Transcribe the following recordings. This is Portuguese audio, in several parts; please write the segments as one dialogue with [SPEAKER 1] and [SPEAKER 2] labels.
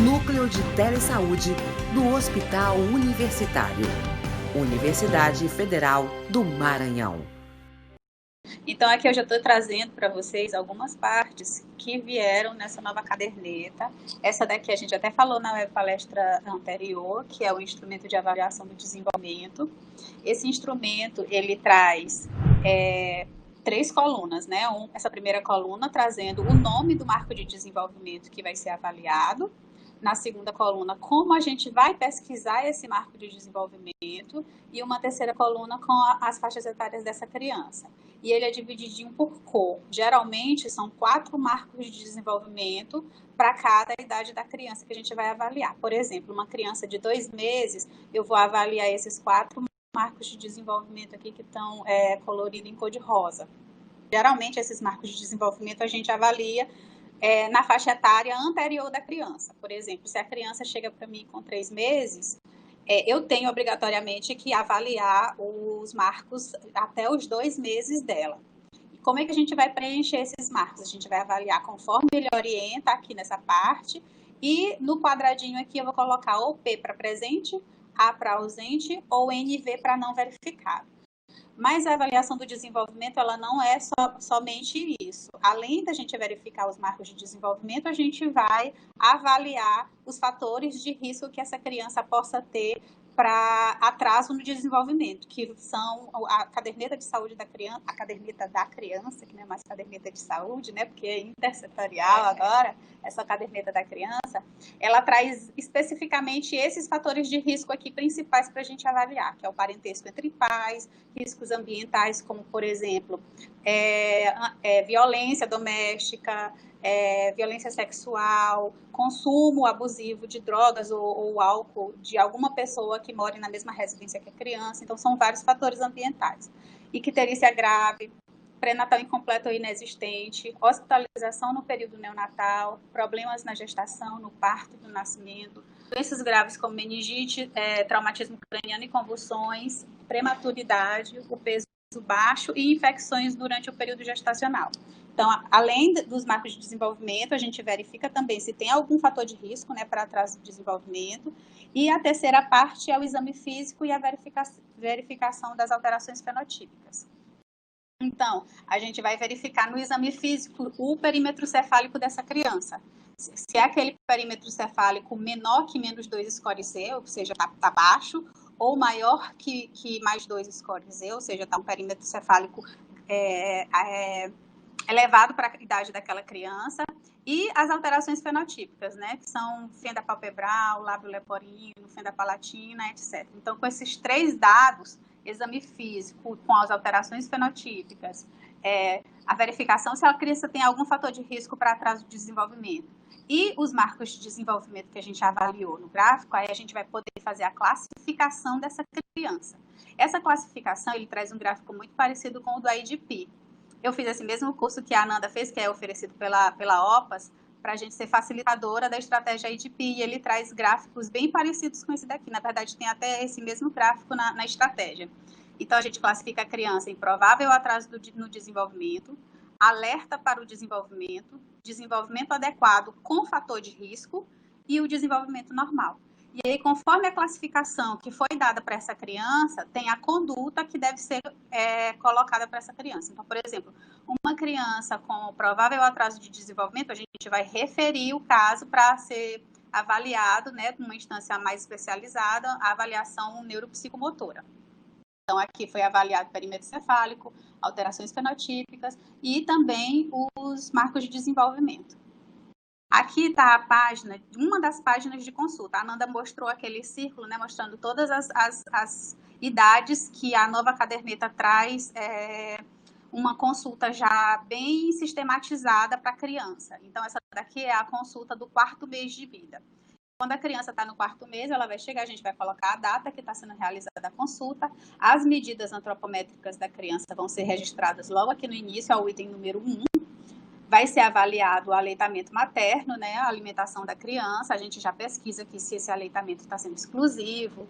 [SPEAKER 1] Núcleo de Telesaúde do Hospital Universitário. Universidade Federal do Maranhão.
[SPEAKER 2] Então, aqui eu já estou trazendo para vocês algumas partes que vieram nessa nova caderneta. Essa daqui a gente até falou na palestra anterior, que é o instrumento de avaliação do desenvolvimento. Esse instrumento, ele traz 3 colunas, né? Essa primeira coluna trazendo o nome do marco de desenvolvimento que vai ser avaliado. Na segunda coluna, como a gente vai pesquisar esse marco de desenvolvimento, e uma terceira coluna com as faixas etárias dessa criança. E ele é divididinho por cor. Geralmente, são 4 marcos de desenvolvimento para cada idade da criança que a gente vai avaliar. Por exemplo, uma criança de 2 meses, eu vou avaliar esses 4 marcos de desenvolvimento aqui que estão coloridos em cor de rosa. Geralmente, esses marcos de desenvolvimento a gente avalia na faixa etária anterior da criança. Por exemplo, se a criança chega para mim com 3 meses, eu tenho obrigatoriamente que avaliar os marcos até os 2 meses dela. E como é que a gente vai preencher esses marcos? A gente vai avaliar conforme ele orienta aqui nessa parte, e no quadradinho aqui eu vou colocar ou P para presente, A para ausente ou NV para não verificado. Mas a avaliação do desenvolvimento, ela não é somente isso. Além da gente verificar os marcos de desenvolvimento, a gente vai avaliar os fatores de risco que essa criança possa ter para atraso no desenvolvimento, que são a caderneta de saúde da criança, a caderneta da criança, que não é mais caderneta de saúde, né, porque é intersetorial agora, essa caderneta da criança, ela traz especificamente esses fatores de risco aqui principais para a gente avaliar, que é o parentesco entre pais, riscos ambientais, como, por exemplo, violência doméstica, violência sexual, consumo abusivo de drogas ou álcool de alguma pessoa que mora na mesma residência que a criança. Então, são vários fatores ambientais. Icterícia grave, pré-natal incompleto ou inexistente, hospitalização no período neonatal, problemas na gestação, no parto e no nascimento, doenças graves como meningite, traumatismo craniano e convulsões, prematuridade, o peso baixo e infecções durante o período gestacional. Então, além dos marcos de desenvolvimento, a gente verifica também se tem algum fator de risco, né, para atraso de desenvolvimento. E a terceira parte é o exame físico e a verificação das alterações fenotípicas. Então, a gente vai verificar no exame físico o perímetro cefálico dessa criança. Se é aquele perímetro cefálico menor que menos 2 score Z, ou seja, está baixo, ou maior que mais 2 score Z, ou seja, está um perímetro cefálico elevado para a idade daquela criança, e as alterações fenotípicas, né, que são fenda palpebral, lábio leporino, fenda palatina, etc. Então, com esses 3 dados, exame físico com as alterações fenotípicas, a verificação se a criança tem algum fator de risco para atraso de desenvolvimento, e os marcos de desenvolvimento que a gente avaliou no gráfico, aí a gente vai poder fazer a classificação dessa criança. Essa classificação, ele traz um gráfico muito parecido com o do IDP. Eu fiz esse mesmo curso que a Ananda fez, que é oferecido pela OPAS, para a gente ser facilitadora da estratégia IDP, e ele traz gráficos bem parecidos com esse daqui. Na verdade, tem até esse mesmo gráfico na estratégia. Então, a gente classifica a criança em provável atraso no desenvolvimento, alerta para o desenvolvimento, desenvolvimento adequado com fator de risco e o desenvolvimento normal. E aí, conforme a classificação que foi dada para essa criança, tem a conduta que deve ser colocada para essa criança. Então, por exemplo, uma criança com provável atraso de desenvolvimento, a gente vai referir o caso para ser avaliado, né, numa instância mais especializada, a avaliação neuropsicomotora. Então, aqui foi avaliado perímetro cefálico, alterações fenotípicas e também os marcos de desenvolvimento. Aqui está a página, uma das páginas de consulta. A Ananda mostrou aquele círculo, né, mostrando todas as idades que a nova caderneta traz, uma consulta já bem sistematizada para a criança. Então, essa daqui é a consulta do 4º mês de vida. Quando a criança está no 4º mês, ela vai chegar, a gente vai colocar a data que está sendo realizada a consulta. As medidas antropométricas da criança vão ser registradas logo aqui no início, ao item número 1. Vai ser avaliado o aleitamento materno, né, a alimentação da criança. A gente já pesquisa aqui se esse aleitamento está sendo exclusivo,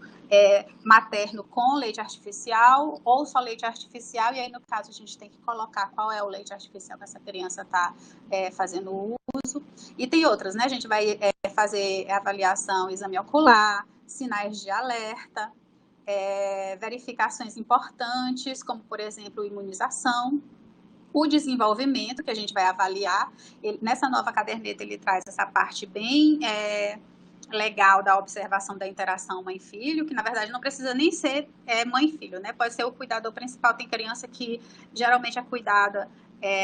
[SPEAKER 2] materno com leite artificial ou só leite artificial. E aí, no caso, a gente tem que colocar qual é o leite artificial que essa criança está fazendo uso. E tem outras, né? A gente vai fazer avaliação, exame ocular, sinais de alerta, verificações importantes, como, por exemplo, imunização. O desenvolvimento, que a gente vai avaliar, nessa nova caderneta ele traz essa parte bem legal da observação da interação mãe-filho, que na verdade não precisa nem ser mãe-filho, né? Pode ser o cuidador principal. Tem criança que geralmente é cuidada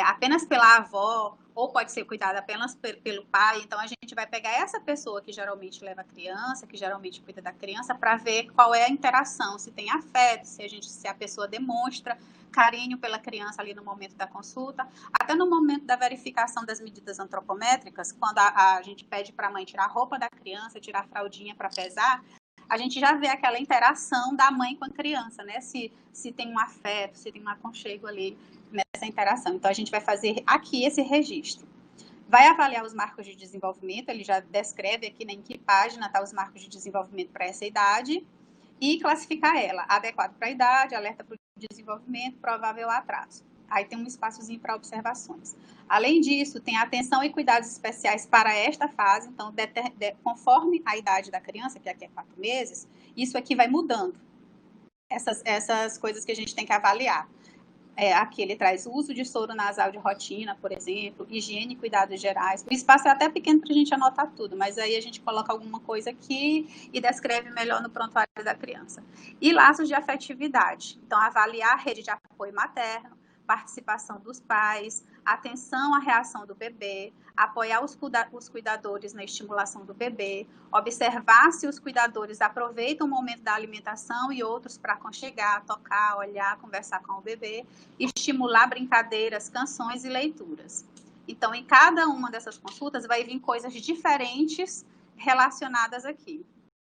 [SPEAKER 2] apenas pela avó, ou pode ser cuidada apenas pelo pai. Então a gente vai pegar essa pessoa que geralmente leva a criança, que geralmente cuida da criança, para ver qual é a interação, se tem afeto, se a pessoa demonstra carinho pela criança ali no momento da consulta, até no momento da verificação das medidas antropométricas, quando a gente pede para a mãe tirar a roupa da criança, tirar a fraldinha para pesar, a gente já vê aquela interação da mãe com a criança, né? Se tem um afeto, se tem um aconchego ali nessa interação. Então, a gente vai fazer aqui esse registro. Vai avaliar os marcos de desenvolvimento, ele já descreve aqui, né, em que página tá os marcos de desenvolvimento para essa idade, e classificar ela, adequado para a idade, alerta para o desenvolvimento, provável atraso. Aí tem um espaçozinho para observações. Além disso, tem atenção e cuidados especiais para esta fase. Então, conforme a idade da criança, que aqui é 4 meses, isso aqui vai mudando. Essas coisas que a gente tem que avaliar. Aqui ele traz o uso de soro nasal de rotina, por exemplo, higiene e cuidados gerais. O espaço é até pequeno para a gente anotar tudo, mas aí a gente coloca alguma coisa aqui e descreve melhor no prontuário da criança. E laços de afetividade. Então, avaliar a rede de apoio materno, participação dos pais, atenção à reação do bebê, apoiar os cuidadores na estimulação do bebê, observar se os cuidadores aproveitam o momento da alimentação e outros para aconchegar, tocar, olhar, conversar com o bebê, estimular brincadeiras, canções e leituras. Então, em cada uma dessas consultas vai vir coisas diferentes relacionadas aqui.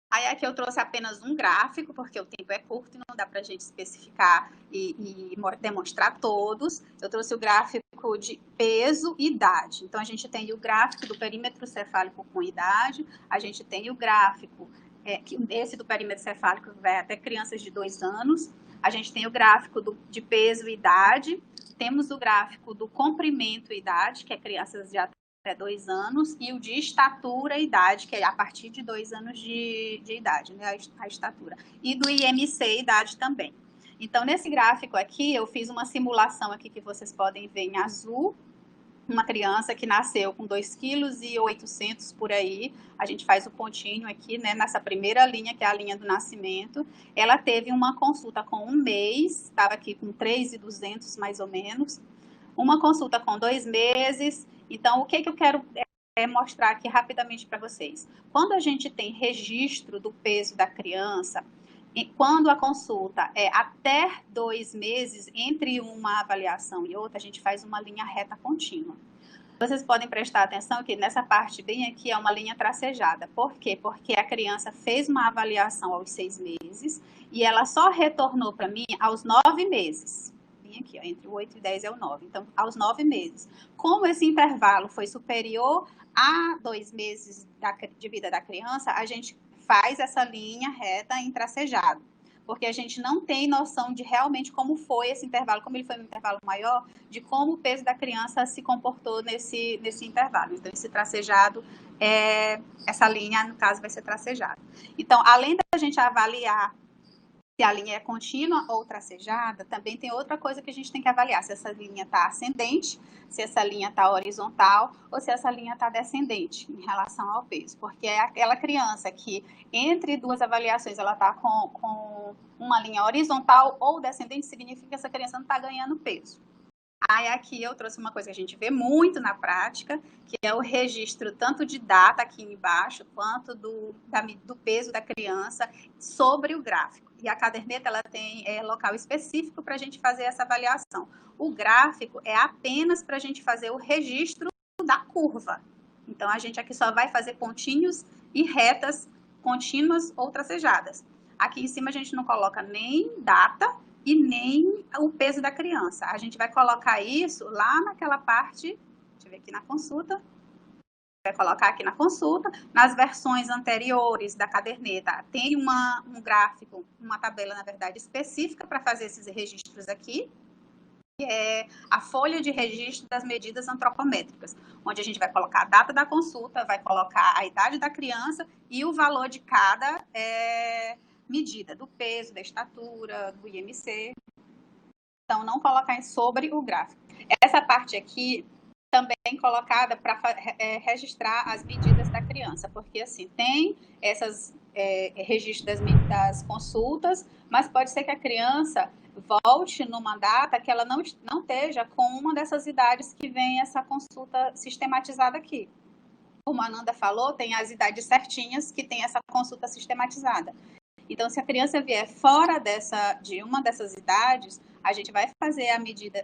[SPEAKER 2] Aí aqui eu trouxe apenas um gráfico, porque o tempo é curto e não dá para a gente especificar e demonstrar todos. Eu trouxe o gráfico de peso e idade. Então, a gente tem o gráfico do perímetro cefálico com idade, a gente tem o gráfico, esse do perímetro cefálico vai até crianças de 2 anos, a gente tem o gráfico de peso e idade, temos o gráfico do comprimento e idade, que é crianças de até 2 anos, e o de estatura e idade, que é a partir de 2 anos de idade, né, a estatura. E do IMC e idade também. Então, nesse gráfico aqui, eu fiz uma simulação aqui que vocês podem ver em azul, uma criança que nasceu com 2,8 kg por aí, a gente faz o pontinho aqui, né, nessa primeira linha, que é a linha do nascimento. Ela teve uma consulta com 1 mês, estava aqui com 3,200 mais ou menos, uma consulta com 2 meses. Então, o que eu quero mostrar aqui rapidamente para vocês? Quando a gente tem registro do peso da criança, e quando a consulta é até 2 meses, entre uma avaliação e outra, a gente faz uma linha reta contínua. Vocês podem prestar atenção que nessa parte bem aqui é uma linha tracejada. Por quê? Porque a criança fez uma avaliação aos 6 meses e ela só retornou para mim aos 9 meses. Aqui, ó, entre o 8 e 10 é o 9. Então, aos 9 meses. Como esse intervalo foi superior a 2 meses de vida da criança, a gente faz essa linha reta em tracejado, porque a gente não tem noção de realmente como foi esse intervalo, como ele foi um intervalo maior, de como o peso da criança se comportou nesse intervalo. Então, esse tracejado, essa linha, no caso, vai ser tracejada. Então, além da gente avaliar se a linha é contínua ou tracejada, também tem outra coisa que a gente tem que avaliar, se essa linha está ascendente, se essa linha está horizontal ou se essa linha está descendente em relação ao peso, porque é aquela criança que entre 2 avaliações ela está com uma linha horizontal ou descendente, significa que essa criança não está ganhando peso. Aí aqui eu trouxe uma coisa que a gente vê muito na prática, que é o registro tanto de data aqui embaixo, quanto do peso da criança sobre o gráfico. E a caderneta ela tem local específico para a gente fazer essa avaliação. O gráfico é apenas para a gente fazer o registro da curva. Então, a gente aqui só vai fazer pontinhos e retas contínuas ou tracejadas. Aqui em cima a gente não coloca nem data e nem o peso da criança. A gente vai colocar isso lá naquela parte gente vê aqui na consulta, vai colocar aqui na consulta. Nas versões anteriores da caderneta, tem um gráfico, uma tabela, na verdade, específica para fazer esses registros aqui, que é a folha de registro das medidas antropométricas, onde a gente vai colocar a data da consulta, vai colocar a idade da criança e o valor de cada medida, do peso, da estatura, do IMC. Então, não colocar sobre o gráfico. Essa parte aqui também colocada para registrar as medidas da criança, porque assim, tem esses registros das consultas, mas pode ser que a criança volte numa data que ela não esteja com uma dessas idades que vem essa consulta sistematizada aqui. Como a Nanda falou, tem as idades certinhas que tem essa consulta sistematizada. Então, se a criança vier fora de uma dessas idades, a gente vai fazer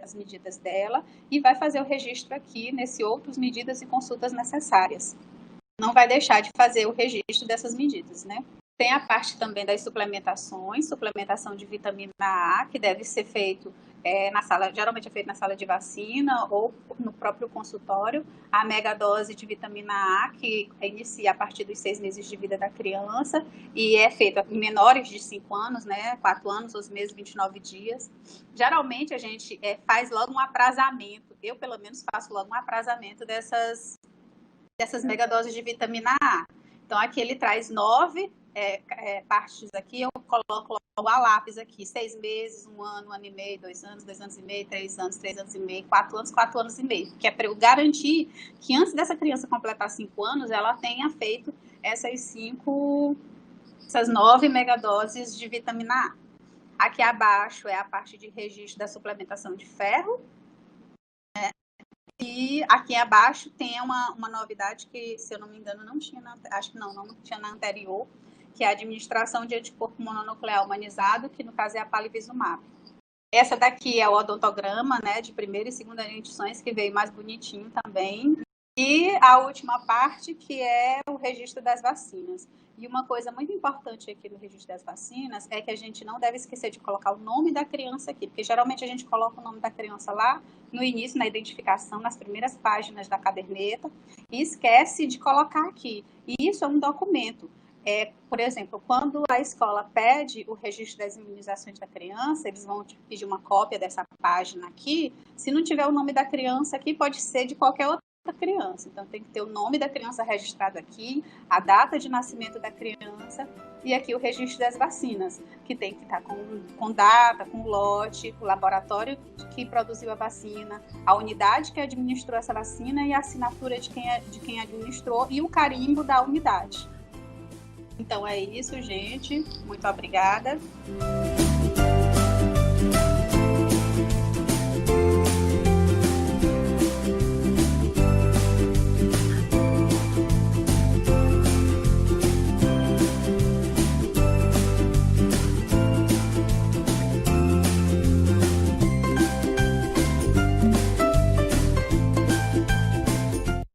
[SPEAKER 2] as medidas dela e vai fazer o registro aqui nesse outras medidas e consultas necessárias. Não vai deixar de fazer o registro dessas medidas, né? Tem a parte também das suplementações, suplementação de vitamina A, que deve ser feito geralmente é feito na sala de vacina ou no próprio consultório. A megadose de vitamina A, que inicia a partir dos 6 meses de vida da criança e é feita em menores de 5 anos, né, 4 anos, 12 meses, 29 dias. Geralmente a gente faz logo um aprazamento, eu pelo menos faço logo um aprazamento dessas megadoses de vitamina A. Então aqui ele traz 9 partes aqui, eu coloco logo a lápis aqui, 6 meses, 1 ano, 1 ano e meio, 2 anos, 2 anos e meio, 3 anos, 3 anos e meio, 4 anos, 4 anos e meio, que é para eu garantir que antes dessa criança completar 5 anos, ela tenha feito essas 9 megadoses de vitamina A. Aqui abaixo é a parte de registro da suplementação de ferro, né? E aqui abaixo tem uma novidade que, se eu não me engano, não tinha não tinha na anterior, que é a administração de anticorpo mononuclear humanizado, que no caso é a palivizumab. Essa daqui é o odontograma, né, de primeira e segunda edições, que veio mais bonitinho também. E a última parte, que é o registro das vacinas. E uma coisa muito importante aqui no registro das vacinas é que a gente não deve esquecer de colocar o nome da criança aqui, porque geralmente a gente coloca o nome da criança lá no início, na identificação, nas primeiras páginas da caderneta, e esquece de colocar aqui. E isso é um documento. Por exemplo, quando a escola pede o registro das imunizações da criança, eles vão pedir uma cópia dessa página aqui. Se não tiver o nome da criança aqui, pode ser de qualquer outra criança. Então, tem que ter o nome da criança registrado aqui, a data de nascimento da criança e aqui o registro das vacinas, que tem que estar com data, com lote, o laboratório que produziu a vacina, a unidade que administrou essa vacina e a assinatura de quem administrou e o carimbo da unidade. Então é isso, gente. Muito obrigada.